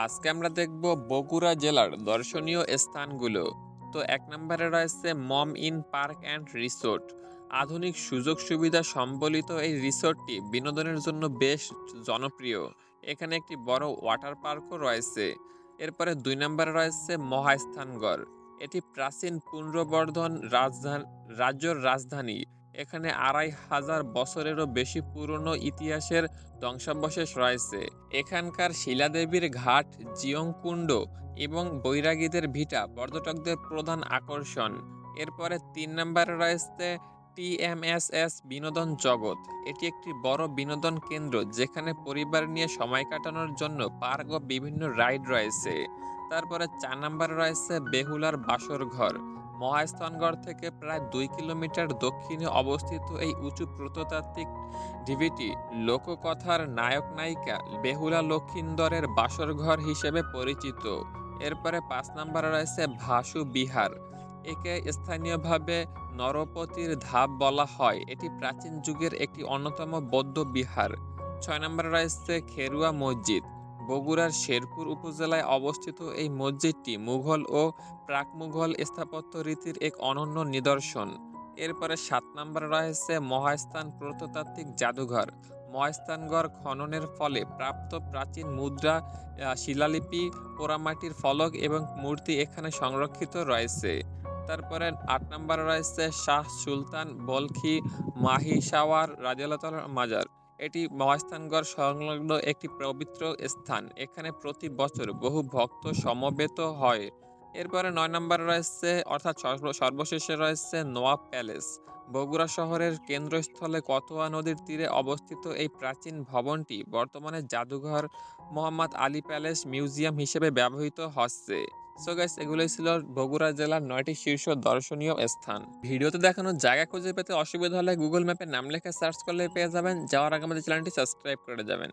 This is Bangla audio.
আজকে আমরা দেখব বগুড়া জেলার দর্শনীয় স্থানগুলো। তো 1 নম্বরে রয়েছে মম ইন পার্ক অ্যান্ড রিসোর্ট। আধুনিক সুযোগ সুবিধা সম্বলিত এই রিসোর্টটি বিনোদনের জন্য বেশ জনপ্রিয়। এখানে একটি বড় ওয়াটার পার্কও রয়েছে। এরপরে 2 নম্বরে রয়েছে মহাস্থানগড়। এটি প্রাচীন পুনর্বর্ধন রাজ্যর রাজধানী। এখানে 2500 বছরেরও বেশি পুরনো ইতিহাসের ধ্বংসাবশেষ রয়েছে। এখানকার শিলাদেবীর ঘাট, জিয়ংকুণ্ড এবং বৈরাগীদের ভিটা পর্যটকদের প্রধান আকর্ষণ। এরপরে 3 নম্বরে রয়েছে টিএমএসএস বিনোদন জগৎ। এটি একটি বড় বিনোদন কেন্দ্র যেখানে পরিবার নিয়ে সময় কাটানোর জন্য পার্ক ও বিভিন্ন রাইড রয়েছে। তারপরে 4 নম্বরে রয়েছে বেহুলার বাসর ঘর। মহাস্থানগড় থেকে প্রায় 2 কিলোমিটার দক্ষিণে অবস্থিত এই উঁচু প্রত্নতাত্ত্বিক ঢিবিটি লোককথার নায়ক নায়িকা বেহুলা লক্ষিন্দরের বাসরঘর হিসেবে পরিচিত। এরপরে 5 নম্বরে রয়েছে ভাসু বিহার। একে স্থানীয়ভাবে নরপতির ধাপ বলা হয়। এটি প্রাচীন যুগের একটি অন্যতম বৌদ্ধ বিহার। 6 নম্বরে রয়েছে খেরুয়া মসজিদ। বগুড়ার শেরপুর উপজেলায় অবস্থিত এই মসজিদটি মুঘল ও প্রাক মুঘল স্থাপত্য রীতির এক অনন্য নিদর্শন। এরপরে 7 নম্বরে রয়েছে মহাস্থান প্রত্নতাত্ত্বিক জাদুঘর। মহাস্থানগড় খননের ফলে প্রাপ্ত প্রাচীন মুদ্রা, শিলালিপি, পোড়ামাটির ফলক এবং মূর্তি এখানে সংরক্ষিত রয়েছে। তারপরে 8 নম্বরে রয়েছে শাহ সুলতান বলখি মাহিসাওয়ার রাদিয়াল্লাহু তাআলার মাজার। এটি মহাস্থানগড় সংলগ্ন একটি পবিত্র স্থান। এখানে প্রতি বছর বহু ভক্ত সমবেত হয়। এরপরে 9 নম্বরে রয়েছে অর্থাৎ সর্বশেষে রয়েছে নোয়াব প্যালেস। বগুড়া শহরের কেন্দ্রস্থলে কতোয়া নদীর তীরে অবস্থিত এই প্রাচীন ভবনটি বর্তমানে জাদুঘর মোহাম্মদ আলী প্যালেস মিউজিয়াম হিসেবে ব্যবহৃত হচ্ছে। সো গাইস, এগুলোই ছিল বগুড়া জেলার 9টি শীর্ষ দর্শনীয় স্থান। ভিডিওতে দেখানো জায়গা খুঁজে পেতে অসুবিধা হলে গুগল ম্যাপে নাম লেখা সার্চ করলে পেয়ে যাবেন। যাওয়ার আগে আমাদের চ্যানেলটি সাবস্ক্রাইব করে যাবেন।